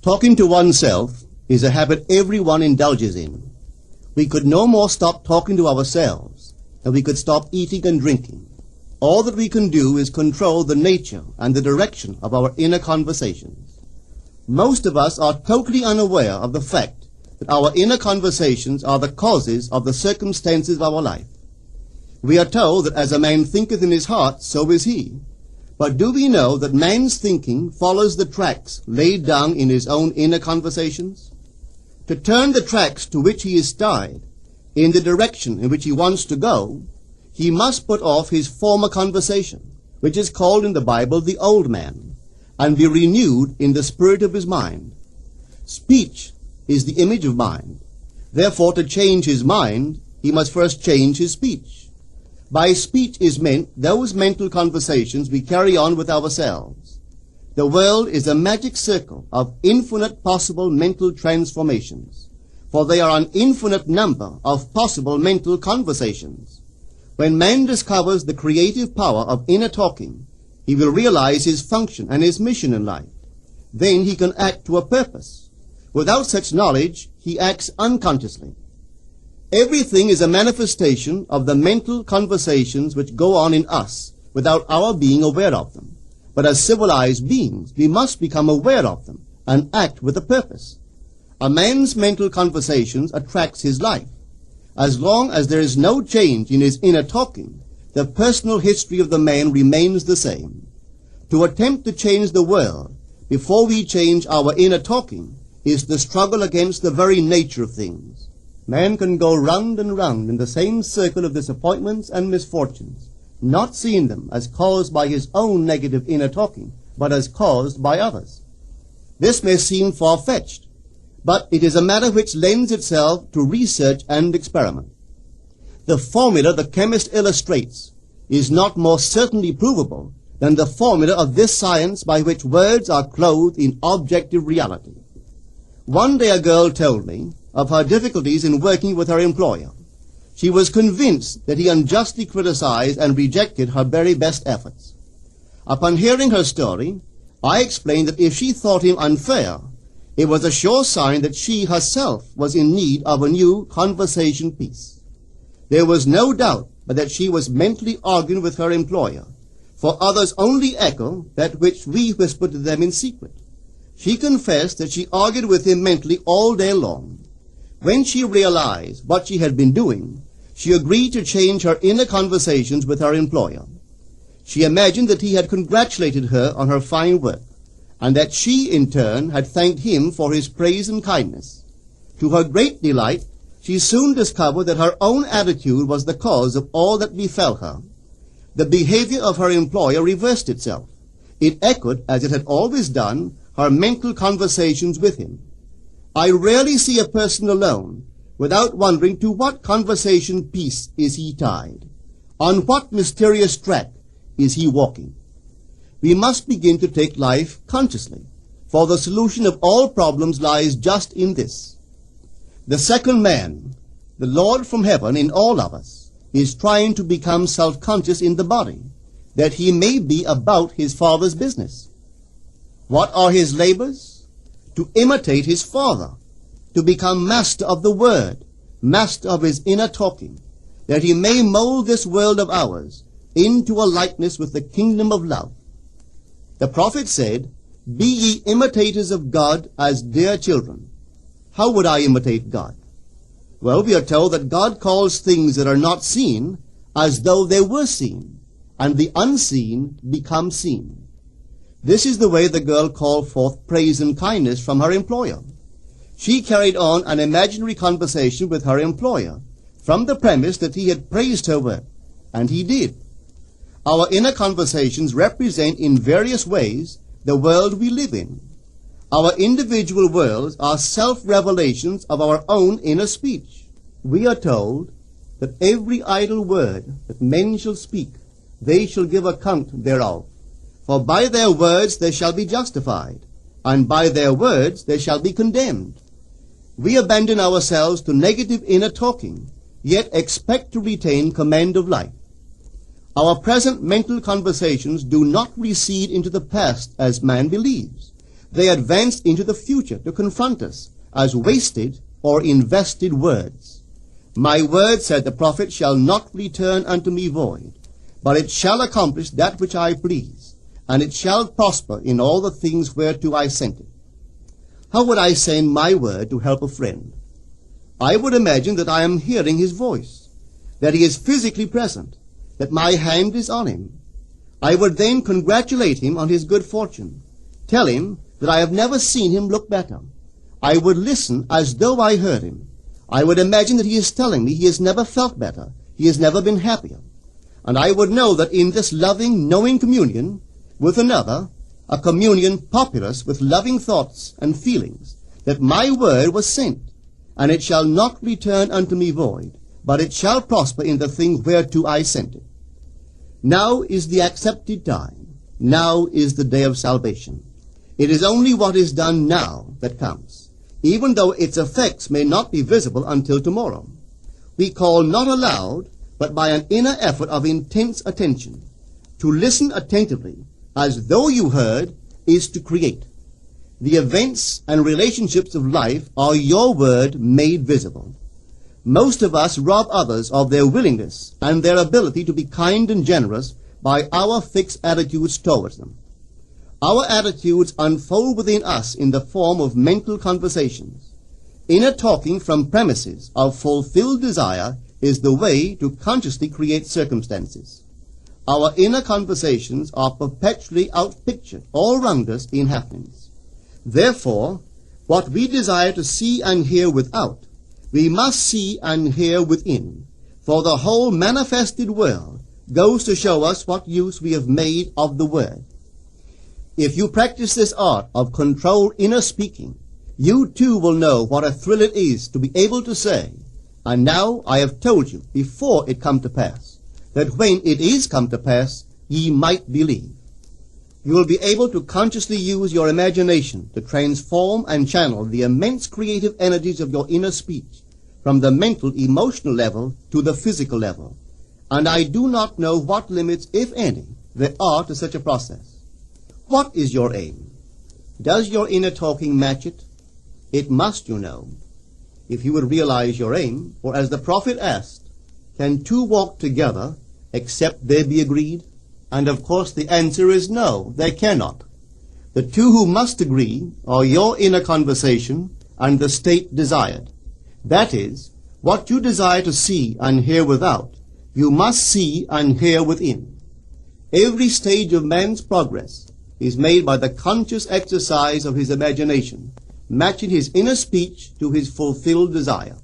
Talking to oneself is a habit everyone indulges in. We could no more stop talking to ourselves than we could stop eating and drinking. All that we can do is control the nature and the direction of our inner conversations. Most of us are totally unaware of the fact that our inner conversations are the causes of the circumstances of our life. We are told that as a man thinketh in his heart, so is he. But do we know that man's thinking follows the tracks laid down in his own inner conversations? To turn the tracks to which he is tied in the direction in which he wants to go, he must put off his former conversation, which is called in the Bible the old man, and be renewed in the spirit of his mind. Speech is the image of mind. Therefore, to change his mind, he must first change his speech. By speech is meant those mental conversations we carry on with ourselves. The world is a magic circle of infinite possible mental transformations, for there are an infinite number of possible mental conversations. When man discovers the creative power of inner talking, he will realize his function and his mission in life. Then he can act to a purpose. Without such knowledge, he acts unconsciously. Everything is a manifestation of the mental conversations which go on in us without our being aware of them. But as civilized beings, we must become aware of them and act with a purpose. A man's mental conversations attracts his life. As long as there is no change in his inner talking, the personal history of the man remains the same. To attempt to change the world before we change our inner talking is the struggle against the very nature of things. Man can go round and round in the same circle of disappointments and misfortunes, not seeing them as caused by his own negative inner talking, but as caused by others. This may seem far-fetched, but it is a matter which lends itself to research and experiment. The formula the chemist illustrates is not more certainly provable than the formula of this science by which words are clothed in objective reality. One day a girl told me of her difficulties in working with her employer. She was convinced that he unjustly criticized and rejected her very best efforts. Upon hearing her story, I explained that if she thought him unfair, it was a sure sign that she herself was in need of a new conversation piece. There was no doubt but that she was mentally arguing with her employer, for others only echo that which we whisper to them in secret. She confessed that she argued with him mentally all day long. When she realized what she had been doing, she agreed to change her inner conversations with her employer. She imagined that he had congratulated her on her fine work, and that she, in turn, had thanked him for his praise and kindness. To her great delight, she soon discovered that her own attitude was the cause of all that befell her. The behavior of her employer reversed itself. It echoed, as it had always done, her mental conversations with him. I rarely see a person alone without wondering to what conversation piece is he tied. On what mysterious track is he walking? We must begin to take life consciously, for the solution of all problems lies just in this. The second man, the Lord from heaven in all of us, is trying to become self-conscious in the body, that he may be about his Father's business. What are his labors? To imitate his Father, to become master of the Word, master of his inner talking, that he may mold this world of ours into a likeness with the kingdom of love. The prophet said, "Be ye imitators of God as dear children." How would I imitate God? Well, we are told that God calls things that are not seen as though they were seen, and the unseen become seen. This is the way the girl called forth praise and kindness from her employer. She carried on an imaginary conversation with her employer from the premise that he had praised her work, and he did. Our inner conversations represent in various ways the world we live in. Our individual worlds are self-revelations of our own inner speech. We are told that every idle word that men shall speak, they shall give account thereof. For by their words they shall be justified, and by their words they shall be condemned. We abandon ourselves to negative inner talking, yet expect to retain command of life. Our present mental conversations do not recede into the past as man believes. They advanced into the future to confront us as wasted or invested words. My word, said the prophet, shall not return unto me void, but it shall accomplish that which I please, and it shall prosper in all the things whereto I sent it. How would I send my word to help a friend? I would imagine that I am hearing his voice, that he is physically present, that my hand is on him. I would then congratulate him on his good fortune, tell him that I have never seen him look better. I would listen as though I heard him. I would imagine that he is telling me he has never felt better, he has never been happier. And I would know that in this loving, knowing communion with another, a communion populous with loving thoughts and feelings, that my word was sent, and it shall not return unto me void, but it shall prosper in the thing whereto I sent it. Now is the accepted time. Now is the day of salvation. It is only what is done now that counts, even though its effects may not be visible until tomorrow. We call not aloud, but by an inner effort of intense attention. To listen attentively, as though you heard, is to create. The events and relationships of life are your word made visible. Most of us rob others of their willingness and their ability to be kind and generous by our fixed attitudes towards them. Our attitudes unfold within us in the form of mental conversations. Inner talking from premises of fulfilled desire is the way to consciously create circumstances. Our inner conversations are perpetually outpictured all round us in happenings. Therefore, what we desire to see and hear without, we must see and hear within, for the whole manifested world goes to show us what use we have made of the word. If you practice this art of controlled inner speaking, you too will know what a thrill it is to be able to say, and now I have told you before it come to pass, that when it is come to pass, ye might believe. You will be able to consciously use your imagination to transform and channel the immense creative energies of your inner speech from the mental, emotional level to the physical level. And I do not know what limits, if any, there are to such a process. What is your aim? Does your inner talking match it? It must, you know. If you would realize your aim, for as the prophet asked, can two walk together except they be agreed? And of course the answer is no, they cannot. The two who must agree are your inner conversation and the state desired. That is, what you desire to see and hear without, you must see and hear within. Every stage of man's progress is made by the conscious exercise of his imagination, matching his inner speech to his fulfilled desire.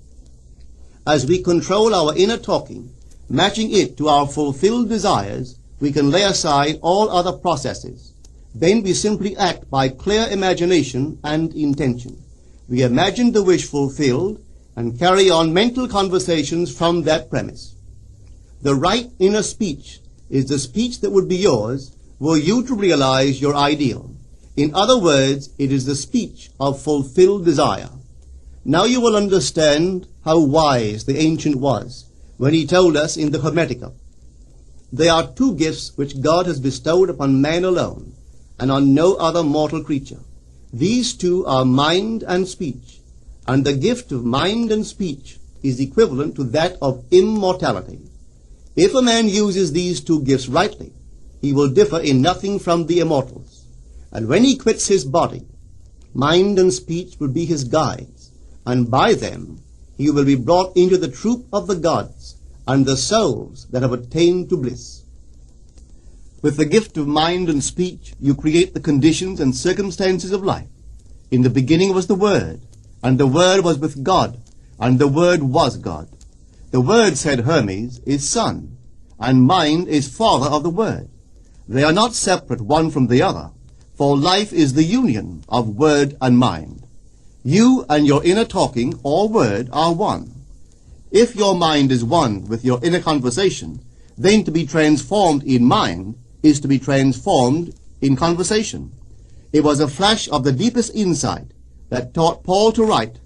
As we control our inner talking, matching it to our fulfilled desires, we can lay aside all other processes. Then we simply act by clear imagination and intention. We imagine the wish fulfilled and carry on mental conversations from that premise. The right inner speech is the speech that would be yours were you to realize your ideal. In other words, it is the speech of fulfilled desire. Now you will understand how wise the ancient was when he told us in the Hermetica, there are two gifts which God has bestowed upon man alone and on no other mortal creature. These two are mind and speech, and the gift of mind and speech is equivalent to that of immortality. If a man uses these two gifts rightly, he will differ in nothing from the immortals. And when he quits his body, mind and speech will be his guides, and by them he will be brought into the troop of the gods and the souls that have attained to bliss. With the gift of mind and speech, you create the conditions and circumstances of life. In the beginning was the Word, and the Word was with God, and the Word was God. The Word, said Hermes, is Son, and mind is Father of the Word. They are not separate one from the other, for life is the union of word and mind. You and your inner talking or word are one. If your mind is one with your inner conversation, then to be transformed in mind is to be transformed in conversation. It was a flash of the deepest insight that taught Paul to write,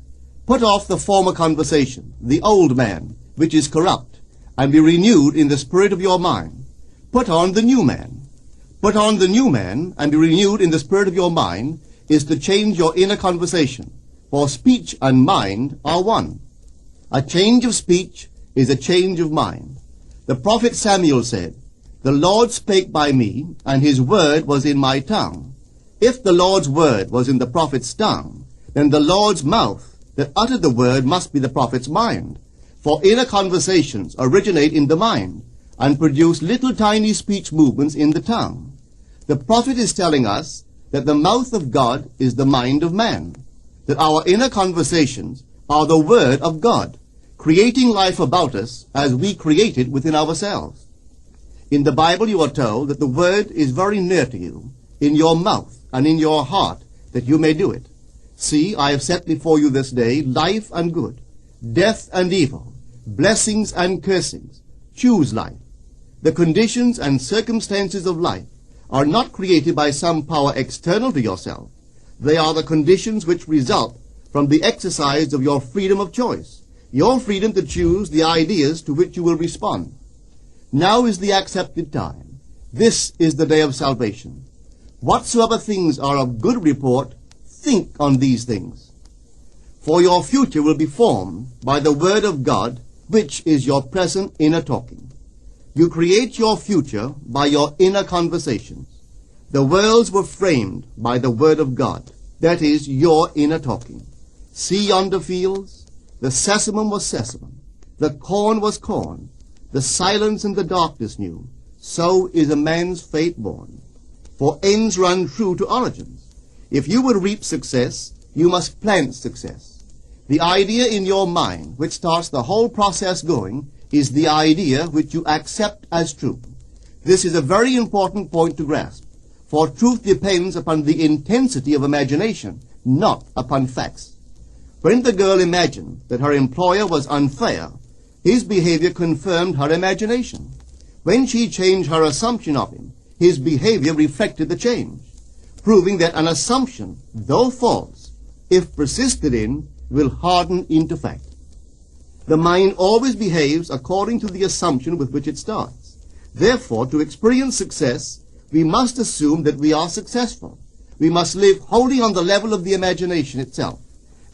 put off the former conversation, the old man, which is corrupt, and be renewed in the spirit of your mind. Put on the new man. Put on the new man, and be renewed in the spirit of your mind, is to change your inner conversation, for speech and mind are one. A change of speech is a change of mind. The prophet Samuel said, "The Lord spake by me, and his word was in my tongue." If the Lord's word was in the prophet's tongue, then the Lord's mouth that uttered the word must be the prophet's mind. For inner conversations originate in the mind and produce little tiny speech movements in the tongue. The prophet is telling us that the mouth of God is the mind of man, that our inner conversations are the word of God, creating life about us as we create it within ourselves. In the Bible you are told that the word is very near to you, in your mouth and in your heart, that you may do it. See, I have set before you this day life and good, death and evil, blessings and cursings. Choose life. The conditions and circumstances of life are not created by some power external to yourself. They are the conditions which result from the exercise of your freedom of choice, your freedom to choose the ideas to which you will respond. Now is the accepted time. This is the day of salvation. Whatsoever things are of good report, think on these things. For your future will be formed by the word of God, which is your present inner talking. You create your future by your inner conversations. The worlds were framed by the word of God, that is, your inner talking. See yonder fields? The sesamum was sesamum, the corn was corn, the silence and the darkness knew. So is a man's fate born. For ends run true to origins. If you would reap success, you must plant success. The idea in your mind, which starts the whole process going, is the idea which you accept as true. This is a very important point to grasp, for truth depends upon the intensity of imagination, not upon facts. When the girl imagined that her employer was unfair, his behavior confirmed her imagination. When she changed her assumption of him, his behavior reflected the change, proving that an assumption, though false, if persisted in, will harden into fact. The mind always behaves according to the assumption with which it starts. Therefore, to experience success, we must assume that we are successful. We must live wholly on the level of the imagination itself,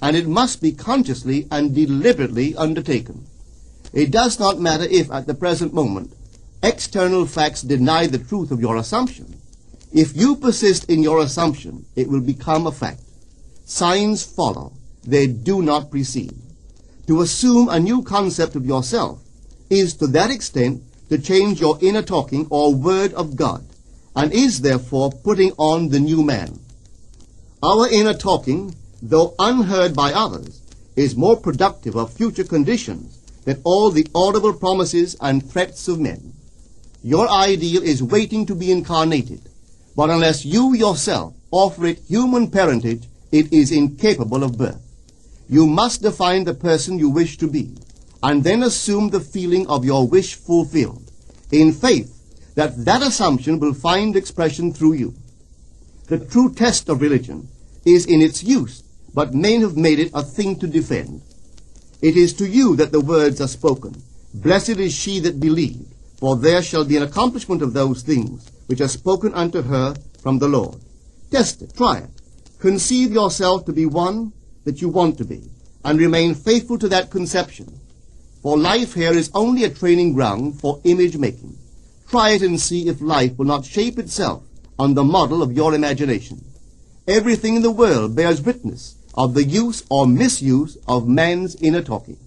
and it must be consciously and deliberately undertaken. It does not matter if, at the present moment, external facts deny the truth of your assumption. If you persist in your assumption, it will become a fact. Signs follow. They do not precede. To assume a new concept of yourself is to that extent to change your inner talking or word of God, and is therefore putting on the new man. Our inner talking, though unheard by others, is more productive of future conditions than all the audible promises and threats of men. Your ideal is waiting to be incarnated, but unless you yourself offer it human parentage, it is incapable of birth. You must define the person you wish to be, and then assume the feeling of your wish fulfilled, in faith that that assumption will find expression through you. The true test of religion is in its use, but men have made it a thing to defend. It is to you that the words are spoken. Blessed is she that believed, for there shall be an accomplishment of those things which are spoken unto her from the Lord. Test it, try it. Conceive yourself to be one that you want to be, and remain faithful to that conception. For life here is only a training ground for image making. Try it and see if life will not shape itself on the model of your imagination. Everything in the world bears witness of the use or misuse of man's inner talking.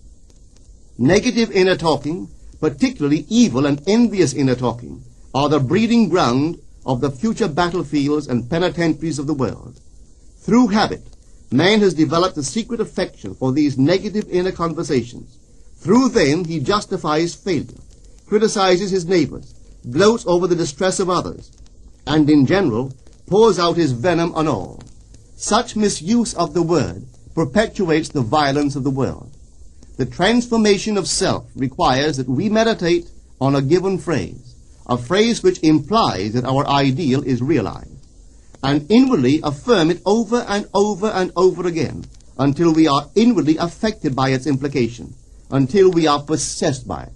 Negative inner talking, particularly evil and envious inner talking, are the breeding ground of the future battlefields and penitentiaries of the world. Through habit, man has developed a secret affection for these negative inner conversations. Through them he justifies failure, criticizes his neighbors, gloats over the distress of others, and in general pours out his venom on all. Such misuse of the word perpetuates the violence of the world. The transformation of self requires that we meditate on a given phrase, a phrase which implies that our ideal is realized, and inwardly affirm it over and over and over again until we are inwardly affected by its implication, until we are possessed by it.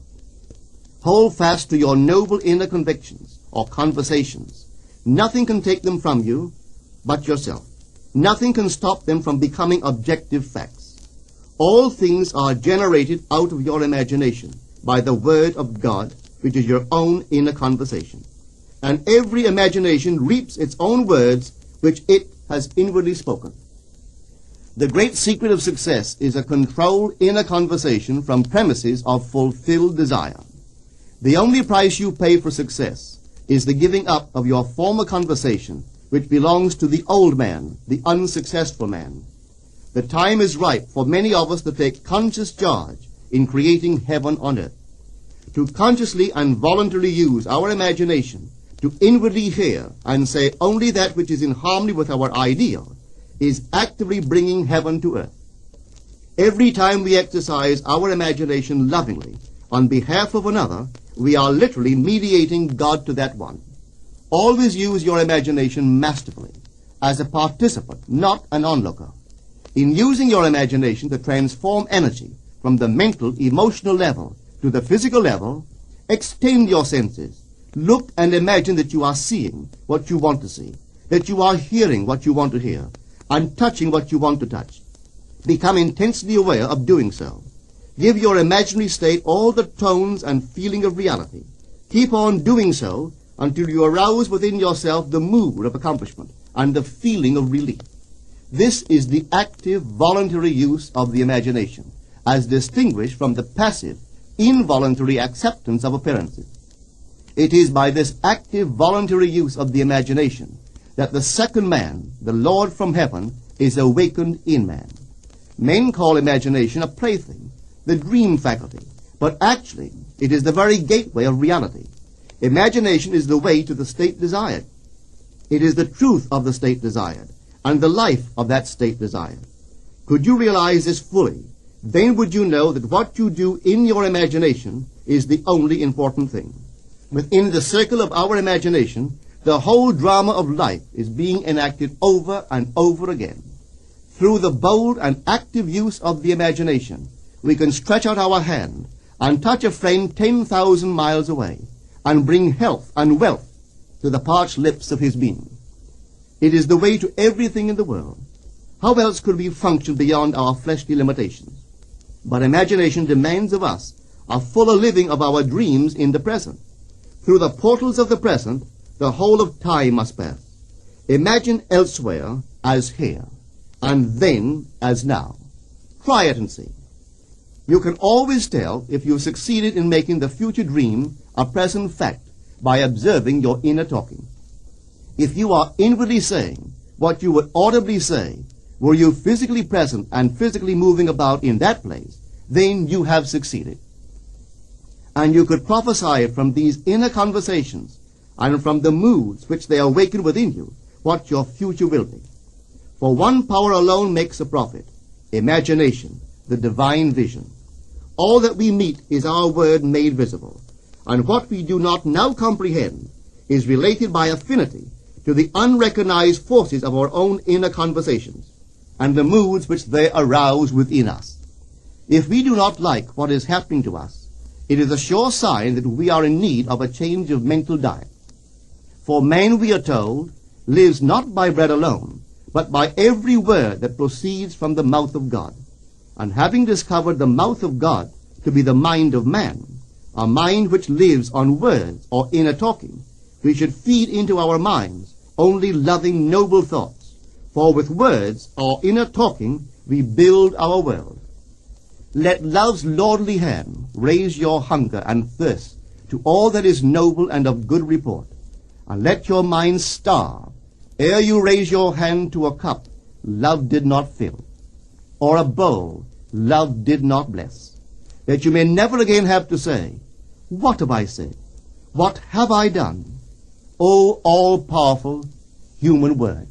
Hold fast to your noble inner convictions or conversations. Nothing can take them from you but yourself. Nothing can stop them from becoming objective facts. All things are generated out of your imagination by the Word of God, which is your own inner conversation. And every imagination reaps its own words, which it has inwardly spoken. The great secret of success is a controlled inner conversation from premises of fulfilled desire. The only price you pay for success is the giving up of your former conversation, which belongs to the old man, the unsuccessful man. The time is ripe for many of us to take conscious charge in creating heaven on earth, to consciously and voluntarily use our imagination to inwardly hear and say only that which is in harmony with our ideal is actively bringing heaven to earth. Every time we exercise our imagination lovingly on behalf of another, we are literally mediating God to that one. Always use your imagination masterfully, as a participant, not an onlooker. In using your imagination to transform energy from the mental, emotional level to the physical level, extend your senses. Look and imagine that you are seeing what you want to see, that you are hearing what you want to hear, and touching what you want to touch. Become intensely aware of doing so. Give your imaginary state all the tones and feeling of reality. Keep on doing so until you arouse within yourself the mood of accomplishment and the feeling of relief. This is the active, voluntary use of the imagination, as distinguished from the passive, involuntary acceptance of appearances. It is by this active, voluntary use of the imagination that the second man, the Lord from heaven, is awakened in man. Men call imagination a plaything, the dream faculty, but actually it is the very gateway of reality. Imagination is the way to the state desired. It is the truth of the state desired, and the life of that state desired. Could you realize this fully, then would you know that what you do in your imagination is the only important thing. Within the circle of our imagination, the whole drama of life is being enacted over and over again. Through the bold and active use of the imagination, we can stretch out our hand and touch a friend 10,000 miles away and bring health and wealth to the parched lips of his being. It is the way to everything in the world. How else could we function beyond our fleshly limitations? But imagination demands of us a fuller living of our dreams in the present. Through the portals of the present, the whole of time must pass. Imagine elsewhere as here, and then as now. Try it and see. You can always tell if you've succeeded in making the future dream a present fact by observing your inner talking. If you are inwardly saying what you would audibly say, were you physically present and physically moving about in that place, then you have succeeded. And you could prophesy from these inner conversations and from the moods which they awaken within you what your future will be. For one power alone makes a prophet, imagination, the divine vision. All that we meet is our word made visible, and what we do not now comprehend is related by affinity to the unrecognized forces of our own inner conversations and the moods which they arouse within us. If we do not like what is happening to us, it is a sure sign that we are in need of a change of mental diet. For man, we are told, lives not by bread alone, but by every word that proceeds from the mouth of God. And having discovered the mouth of God to be the mind of man, a mind which lives on words or inner talking, we should feed into our minds only loving, noble thoughts. For with words or inner talking we build our world. Let love's lordly hand raise your hunger and thirst to all that is noble and of good report, and let your mind starve ere you raise your hand to a cup love did not fill, or a bowl love did not bless, that you may never again have to say, "What have I said? What have I done?" O all-powerful human word.